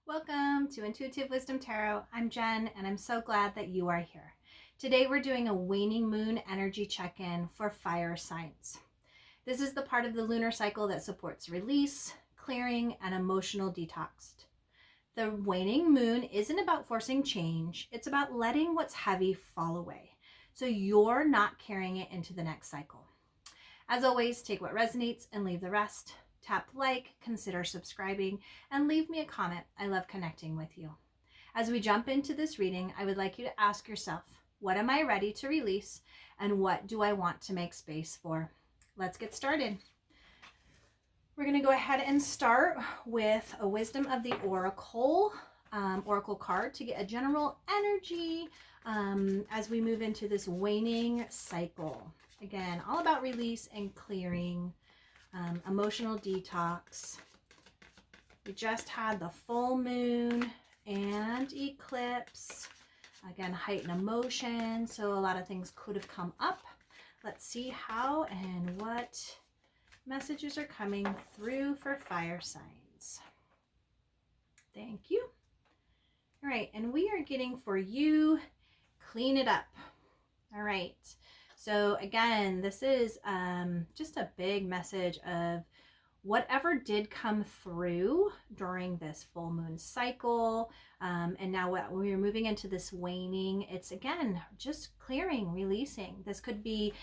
Welcome to Intuitive Wisdom Tarot. I'm Jen, and I'm so glad that you are here. Today we're doing a waning moon energy check-in for fire signs. This is the part of the lunar cycle that supports release, clearing, and emotional detox. The waning moon isn't about forcing change. It's about letting what's heavy fall away, so you're not carrying it into the next cycle. As always, take what resonates and leave the rest. Tap like, consider subscribing, and leave me a comment. I love connecting with you. As we jump into this reading, I would like you to ask yourself, what am I ready to release, and what do I want to make space for? Let's get started. We're going to go ahead and start with a Wisdom of the Oracle card to get a general energy as we move into this waning cycle. Again, all about release and clearing. Emotional detox. We just had the full moon and eclipse. Again, heightened emotion. So a lot of things could have come up. Let's see how and what messages are coming through for fire signs. Thank you. All right, and we are getting for you, clean it up. All right. So again, this is just a big message of whatever did come through during this full moon cycle. And now what we're moving into this waning, it's again, just clearing, releasing. This could be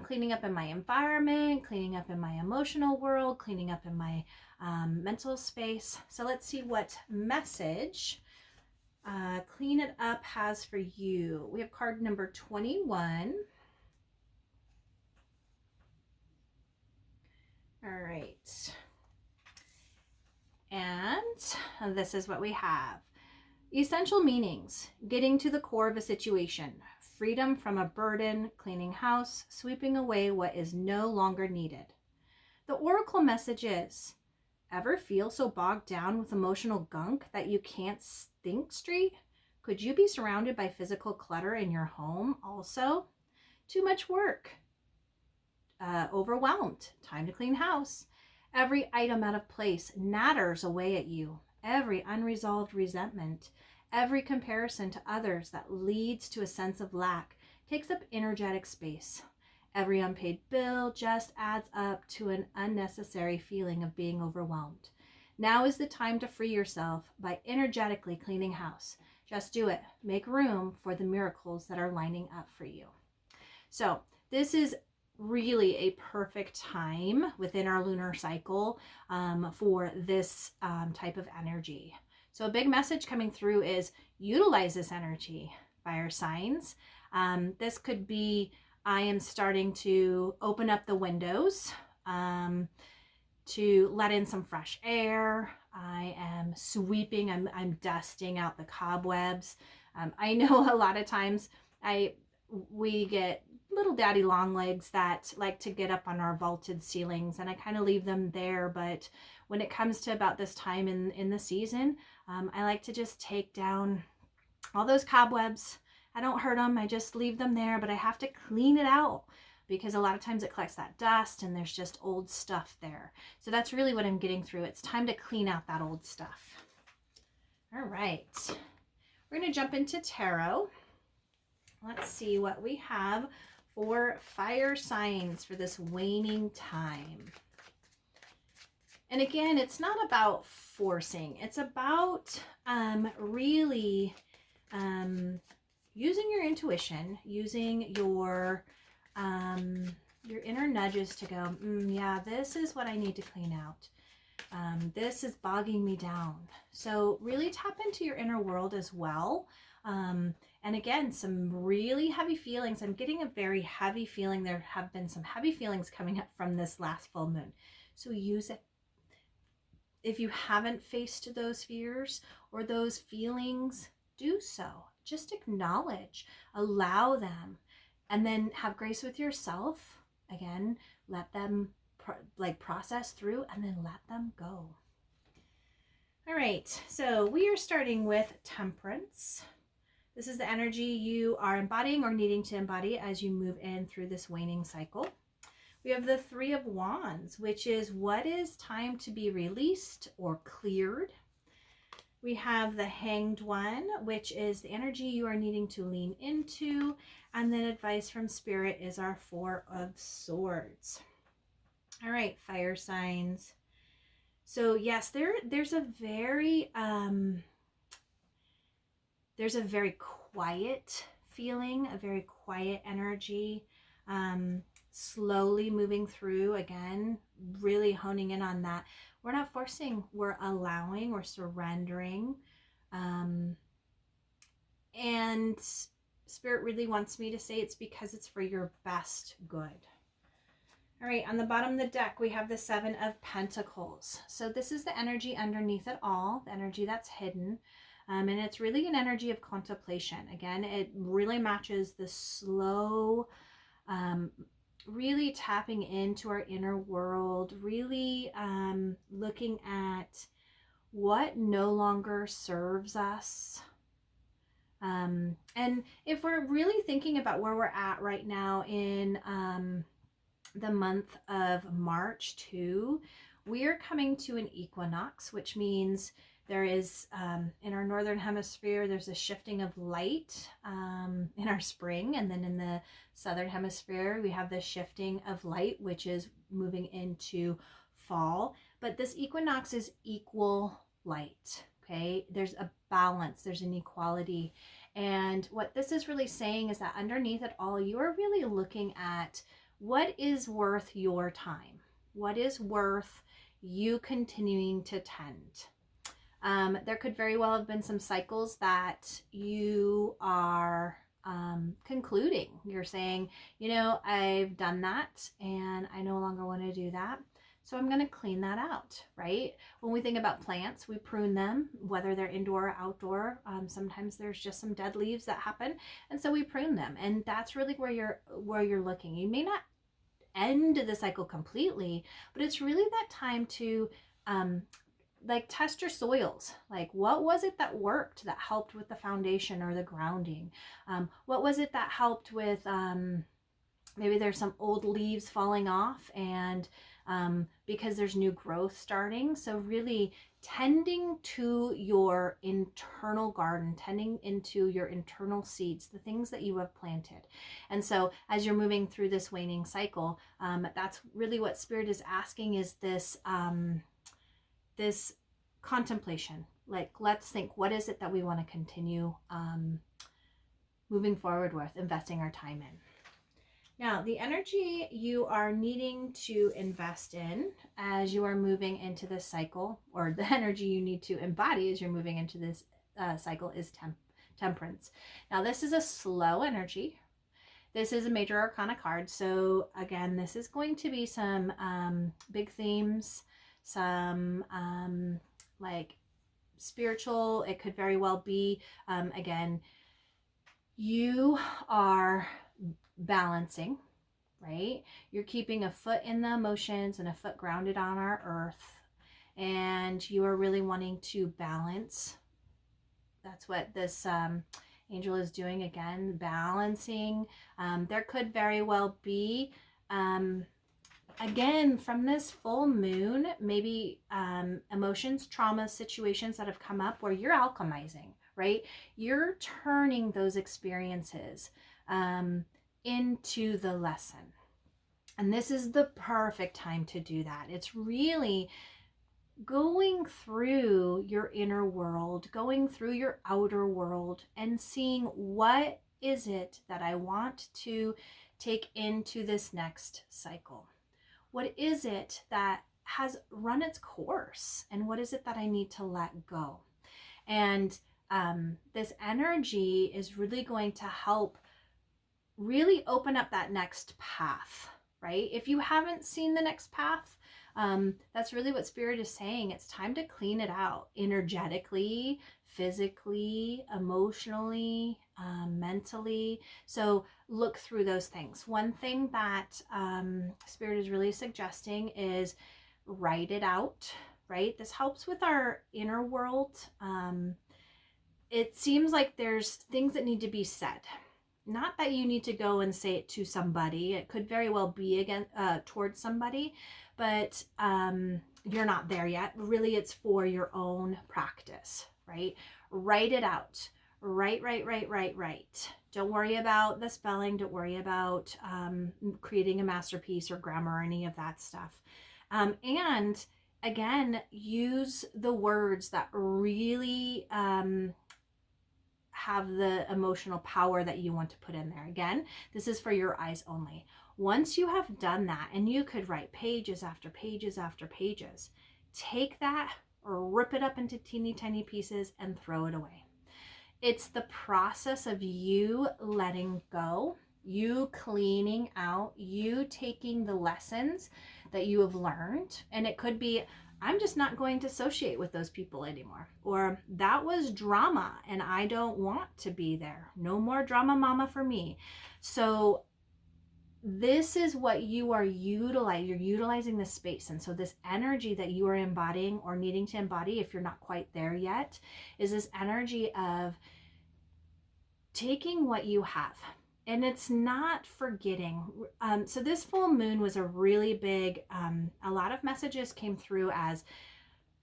cleaning up in my environment, cleaning up in my emotional world, cleaning up in my mental space. So let's see what message Clean It Up has for you. We have card number 21. All right, and this is what we have. Essential meanings: getting to the core of a situation, freedom from a burden, cleaning house, sweeping away what is no longer needed. The oracle message is, ever feel so bogged down with emotional gunk that you can't think straight? Could you be surrounded by physical clutter in your home also? Too much work. Overwhelmed, time to clean house. Every item out of place natters away at you. Every unresolved resentment, every comparison to others that leads to a sense of lack takes up energetic space. Every unpaid bill just adds up to an unnecessary feeling of being overwhelmed. Now is the time to free yourself by energetically cleaning house. Just do it. Make room for the miracles that are lining up for you. So this is really a perfect time within our lunar cycle for this type of energy. So a big message coming through is utilize this energy, fire signs. This could be, I am starting to open up the windows to let in some fresh air. I am sweeping, I'm dusting out the cobwebs. I know a lot of times we get little daddy long legs that like to get up on our vaulted ceilings, and I kind of leave them there. But when it comes to about this time in the season, I like to just take down all those cobwebs. I don't hurt them, I just leave them there, but I have to clean it out because a lot of times it collects that dust and there's just old stuff there. So that's really what I'm getting through. It's time to clean out that old stuff. All right, we're going to jump into tarot. Let's see what we have for fire signs for this waning time. And again, it's not about forcing. It's about really using your intuition, using your inner nudges to go, yeah, this is what I need to clean out. This is bogging me down. So really tap into your inner world as well. And again, some really heavy feelings. I'm getting a very heavy feeling. There have been some heavy feelings coming up from this last full moon. So use it. If you haven't faced those fears or those feelings, do so. Just acknowledge, allow them, and then have grace with yourself. Again, let them process through and then let them go. All right, so we are starting with Temperance. This is the energy you are embodying or needing to embody as you move in through this waning cycle. We have the Three of Wands, which is what is time to be released or cleared. We have the Hanged One, which is the energy you are needing to lean into. And then advice from Spirit is our Four of Swords. All right, fire signs. So yes, there's a very quiet feeling, a very quiet energy, slowly moving through, again, really honing in on that. We're not forcing, we're allowing, we're surrendering. And Spirit really wants me to say it's because it's for your best good. All right, on the bottom of the deck, we have the Seven of Pentacles. So this is the energy underneath it all, the energy that's hidden. And it's really an energy of contemplation. Again, it really matches the slow, really tapping into our inner world, really looking at what no longer serves us. And if we're really thinking about where we're at right now in the month of March too, we are coming to an equinox, which means there is, in our northern hemisphere, there's a shifting of light in our spring. And then in the southern hemisphere, we have the shifting of light, which is moving into fall. But this equinox is equal light, okay? There's a balance, there's an equality. And what this is really saying is that underneath it all, you are really looking at what is worth your time? What is worth you continuing to tend? There could very well have been some cycles that you are concluding. You're saying, you know, I've done that and I no longer want to do that. So I'm going to clean that out, right? When we think about plants, we prune them, whether they're indoor or outdoor. Sometimes there's just some dead leaves that happen. And so we prune them. And that's really where you're looking. You may not end the cycle completely, but it's really that time to like test your soils. Like, what was it that worked, that helped with the foundation or the grounding? What was it that helped with maybe there's some old leaves falling off, and because there's new growth starting. So really tending to your internal garden, tending into your internal seeds, the things that you have planted. And so as you're moving through this waning cycle, that's really what Spirit is asking, is this this contemplation. Like, let's think, what is it that we want to continue moving forward with, investing our time in? Now, the energy you are needing to invest in as you are moving into this cycle, or the energy you need to embody as you're moving into this cycle, is temperance. Now, this is a slow energy. This is a major arcana card. So again, this is going to be some big themes, some like spiritual. It could very well be, again, you are balancing, right? You're keeping a foot in the emotions and a foot grounded on our earth, and you are really wanting to balance. That's what this angel is doing, again, balancing. There could very well be, again, from this full moon, maybe emotions, trauma, situations that have come up where you're alchemizing, right? You're turning those experiences into the lesson. And this is the perfect time to do that. It's really going through your inner world, going through your outer world, and seeing, what is it that I want to take into this next cycle? What is it that has run its course? And what is it that I need to let go? And this energy is really going to help really open up that next path, right? If you haven't seen the next path, that's really what Spirit is saying. It's time to clean it out energetically, physically, emotionally, mentally. So look through those things. One thing that Spirit is really suggesting is write it out, right? This helps with our inner world. It seems like there's things that need to be said. Not that you need to go and say it to somebody. It could very well be again towards somebody, but you're not there yet. Really, it's for your own practice, right? Write it out. Write. Don't worry about the spelling. Don't worry about creating a masterpiece or grammar or any of that stuff. And again, use the words that really have the emotional power that you want to put in there. Again, this is for your eyes only. Once you have done that, and you could write pages after pages after pages, take that or rip it up into teeny tiny pieces and throw it away. It's the process of you letting go, you cleaning out, you taking the lessons that you have learned. And it could be, I'm just not going to associate with those people anymore. Or that was drama and I don't want to be there. No more drama mama for me. So this is what you are utilizing. You're utilizing the space. And so this energy that you are embodying or needing to embody, if you're not quite there yet, is this energy of taking what you have. And it's not forgetting. So this full moon was a really big, a lot of messages came through as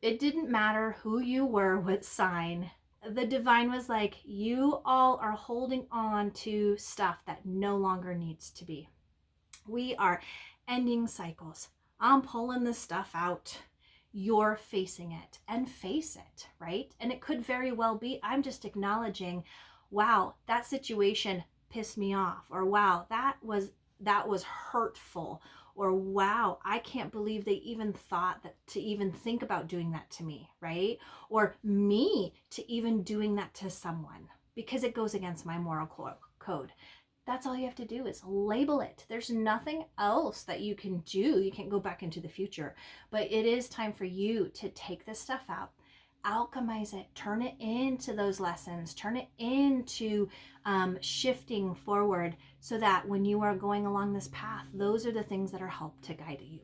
it didn't matter who you were, what sign. The divine was like, you all are holding on to stuff that no longer needs to be. We are ending cycles. I'm pulling this stuff out. You're facing it, and face it, right? And it could very well be, I'm just acknowledging, wow, that situation pissed me off, or wow, that was hurtful, or wow, I can't believe they even thought that to even think about doing that to me, right? Or me to even doing that to someone, because it goes against my moral code. That's all you have to do is label it. There's nothing else that you can do. You can't go back into the future, but it is time for you to take this stuff out, alchemize it, turn it into those lessons, turn it into shifting forward, so that when you are going along this path, those are the things that are help to guide you.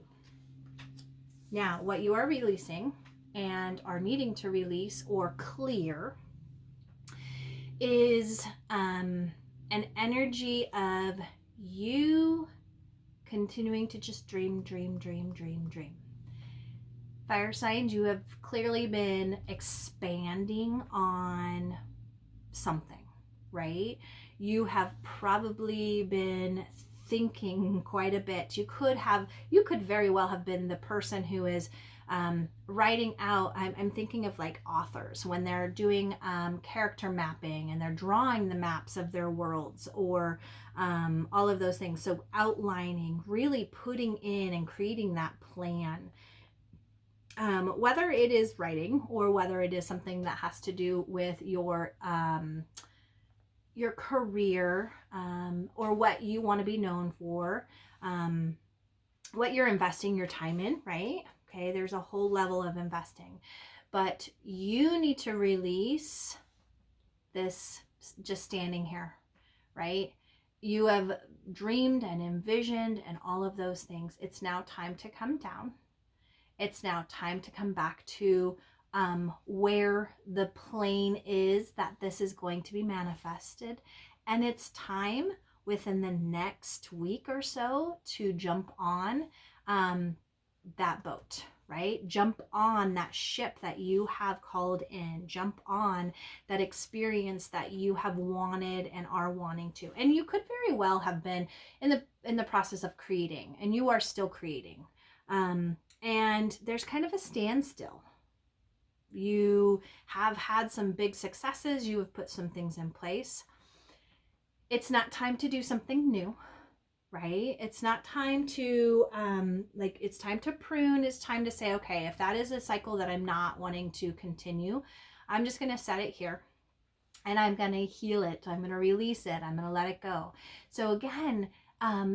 Now, what you are releasing and are needing to release or clear is an energy of you continuing to just dream. Fire signs, you have clearly been expanding on something, right? You have probably been thinking quite a bit. You could very well have been the person who is writing out. I'm thinking of like authors when they're doing character mapping and they're drawing the maps of their worlds, or all of those things. So outlining, really putting in and creating that plan. Whether it is writing or whether it is something that has to do with your career, or what you want to be known for, what you're investing your time in, right? Okay, there's a whole level of investing, but you need to release this just standing here, right? You have dreamed and envisioned and all of those things. It's now time to come down. It's now time to come back to where the plane is that this is going to be manifested. And it's time within the next week or so to jump on that boat, right? Jump on that ship that you have called in. Jump on that experience that you have wanted and are wanting to. And you could very well have been in the process of creating, and you are still creating. And there's kind of a standstill. You have had some big successes. You have put some things in place. It's not time to do something new, right? It's not time to, it's time to prune. It's time to say, okay, if that is a cycle that I'm not wanting to continue, I'm just going to set it here and I'm going to heal it. I'm going to release it. I'm going to let it go. So again,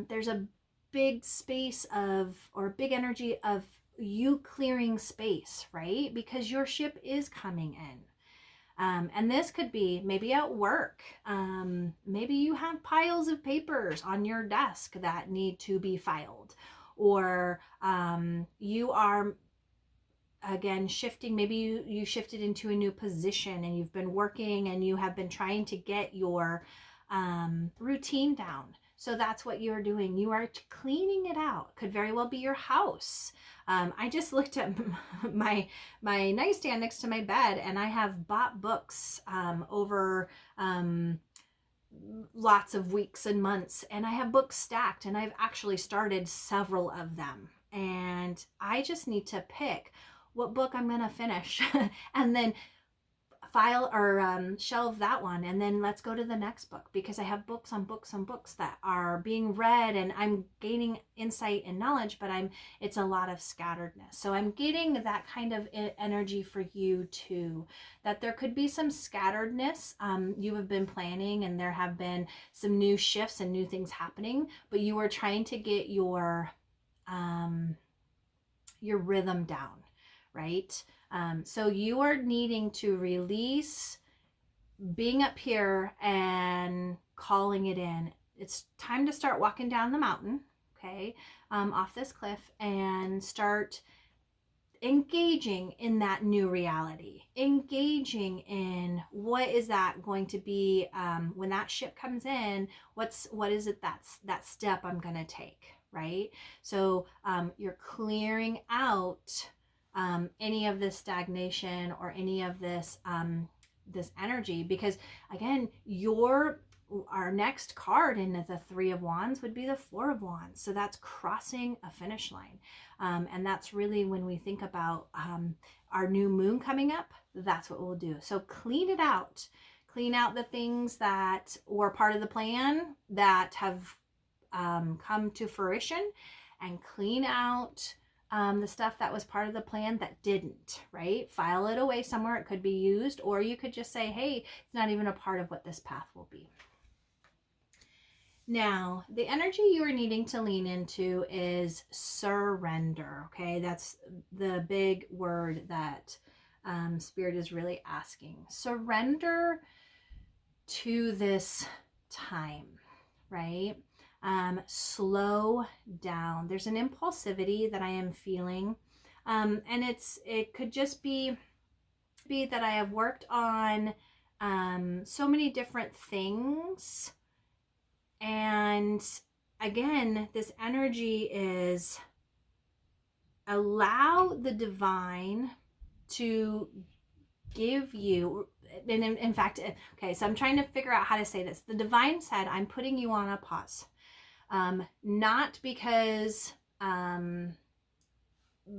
there's a big space or big energy of you clearing space, right? Because your ship is coming in. And this could be maybe at work. Maybe you have piles of papers on your desk that need to be filed, or you are again shifting. Maybe you shifted into a new position and you've been working and you have been trying to get your routine down. So that's what you're doing. You are cleaning it out. Could very well be your house. I just looked at my nightstand next to my bed, and I have bought books over lots of weeks and months, and I have books stacked, and I've actually started several of them, and I just need to pick what book I'm going to finish and then file or shelve that one, and then let's go to the next book, because I have books on books on books that are being read, and I'm gaining insight and knowledge, but it's a lot of scatteredness. So I'm getting that kind of energy for you too, that there could be some scatteredness. You have been planning, and there have been some new shifts and new things happening, but you are trying to get your rhythm down, right? So you are needing to release being up here and calling it in. It's time to start walking down the mountain, okay, off this cliff, and start engaging in that new reality, engaging in what is that going to be when that ship comes in. What is it that step I'm going to take, right? So you're clearing out any of this stagnation or any of this this energy, because again, our next card in the Three of Wands would be the Four of Wands. So that's crossing a finish line. And that's really when we think about our new moon coming up, that's what we'll do. So clean it out. Clean out the things that were part of the plan that have come to fruition, and clean out the stuff that was part of the plan that didn't, right? File it away somewhere. It could be used, or you could just say, hey, it's not even a part of what this path will be. Now, the energy you are needing to lean into is surrender, okay? That's the big word that Spirit is really asking. Surrender to this time, right? Slow down. There's an impulsivity that I am feeling, and it could just be that I have worked on so many different things, and again, this energy is allow the divine to give you, and in fact, okay, so I'm trying to figure out how to say this. The divine said, I'm putting you on a pause. Not because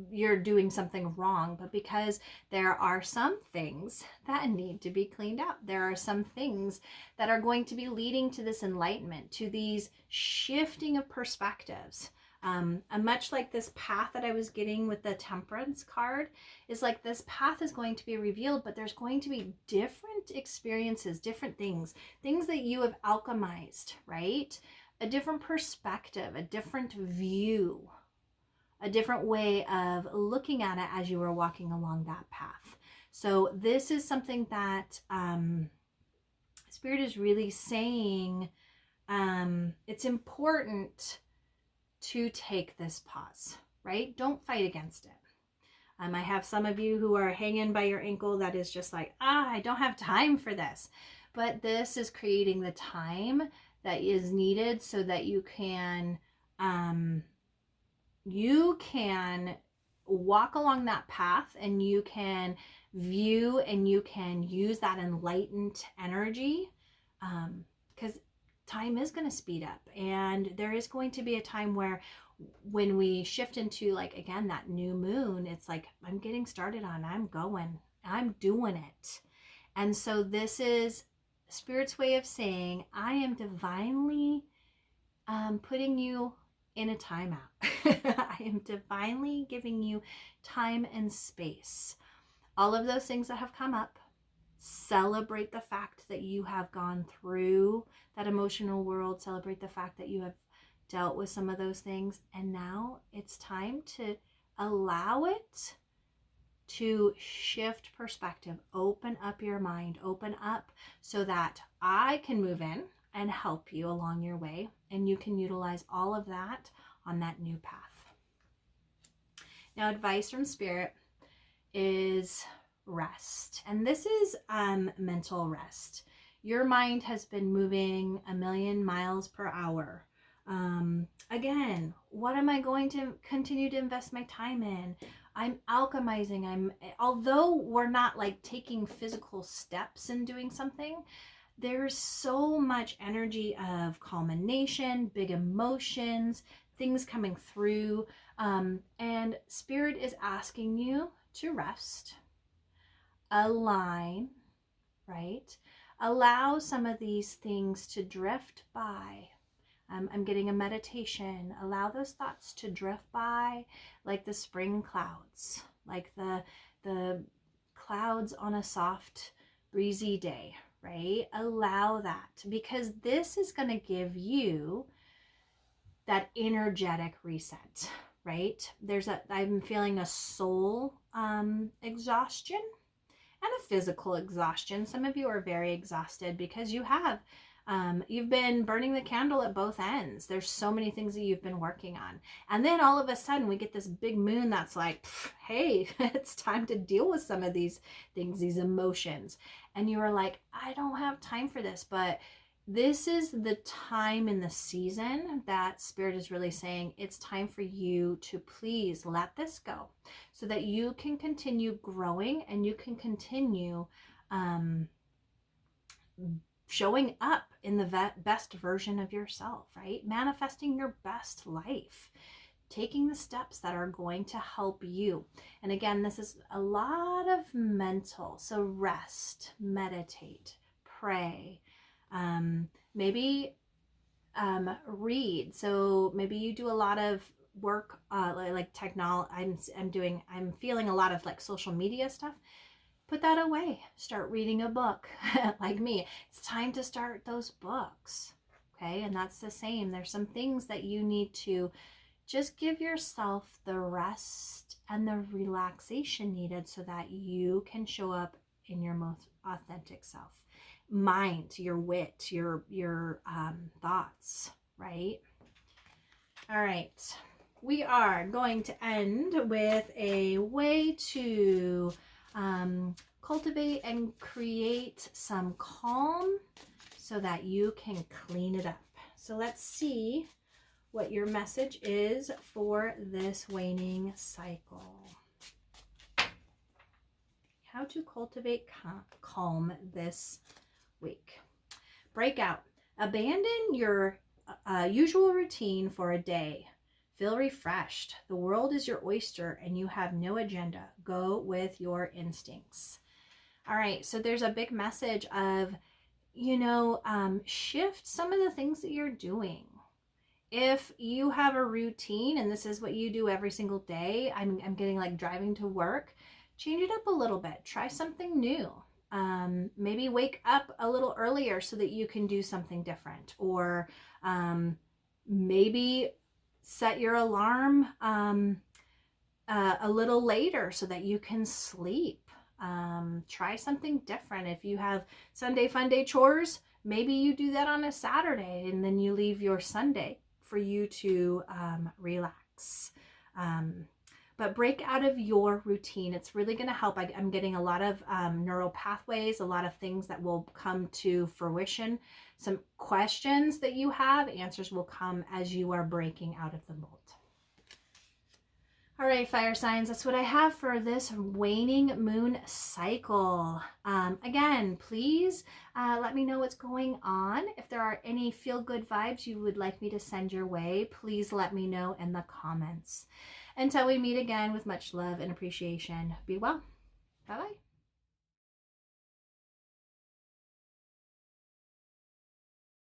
you're doing something wrong, but because there are some things that need to be cleaned up. There are some things that are going to be leading to this enlightenment, to these shifting of perspectives. And much like this path that I was getting with the Temperance card, is like this path is going to be revealed, but there's going to be different experiences, different things that you have alchemized, right? A different perspective, a different view, a different way of looking at it as you were walking along that path. So this is something that Spirit is really saying it's important to take this pause, right? Don't fight against it. I have some of you who are hanging by your ankle that is just like, I don't have time for this. But this is creating the time that is needed so that you can walk along that path, and you can view and you can use that enlightened energy, because time is going to speed up, and there is going to be a time where when we shift into, like, again, that new moon, it's like, I'm getting started on, I'm doing it. And so this is Spirit's way of saying, I am divinely putting you in a timeout. I am divinely giving you time and space. All of those things that have come up, celebrate the fact that you have gone through that emotional world, celebrate the fact that you have dealt with some of those things, and now it's time to allow it to shift perspective. Open up your mind, open up, so that I can move in and help you along your way, and you can utilize all of that on that new path. Now, advice from Spirit is rest, and this is mental rest. Your mind has been moving 1,000,000 miles per hour Again, what am I going to continue to invest my time in? I'm alchemizing. Although we're not like taking physical steps in doing something, there's so much energy of culmination, big emotions, things coming through. And Spirit is asking you to rest, align, right? Allow some of these things to drift by. I'm getting a meditation. Allow those thoughts to drift by like the spring clouds, like the clouds on a soft, breezy day, right? Allow that, because this is going to give you that energetic reset, right? I'm feeling a soul exhaustion and a physical exhaustion. Some of you are very exhausted because you've been burning the candle at both ends. There's so many things that you've been working on. And then all of a sudden we get this big moon that's like, hey, it's time to deal with some of these things, these emotions. And you are like, I don't have time for this. But this is the time in the season that Spirit is really saying it's time for you to please let this go so that you can continue growing and you can continue showing up in the best version of yourself, right? Manifesting your best life, taking the steps that are going to help you. And again, this is a lot of mental. So rest, meditate, pray, maybe read. So maybe you do a lot of work like technology. I'm feeling a lot of like social media stuff. Put that away. Start reading a book. Like me, it's time to start those books. Okay, and that's the same. There's some things that you need to just give yourself the rest and the relaxation needed so that you can show up in your most authentic self. Mind, your wit, your thoughts, right? All right. We are going to end with a way to cultivate and create some calm so that you can clean it up. So let's see what your message is for this waning cycle. How to cultivate calm this week. Break out. Abandon your usual routine for a day. Feel refreshed. The world is your oyster and you have no agenda. Go with your instincts. All right, so there's a big message of, shift some of the things that you're doing. If you have a routine and this is what you do every single day, I'm getting like driving to work, change it up a little bit. Try something new. Maybe wake up a little earlier so that you can do something different, or maybe set your alarm a little later so that you can sleep. Try something different. If you have Sunday fun day chores, maybe you do that on a Saturday and then you leave your Sunday for you to relax. But break out of your routine. It's really going to help. I'm getting a lot of neural pathways, a lot of things that will come to fruition. Some questions that you have, answers will come as you are breaking out of the mold. All right, fire signs, that's what I have for this waning moon cycle. Again, please let me know what's going on. If there are any feel-good vibes you would like me to send your way, please let me know in the comments. Until we meet again, with much love and appreciation, be well. Bye-bye.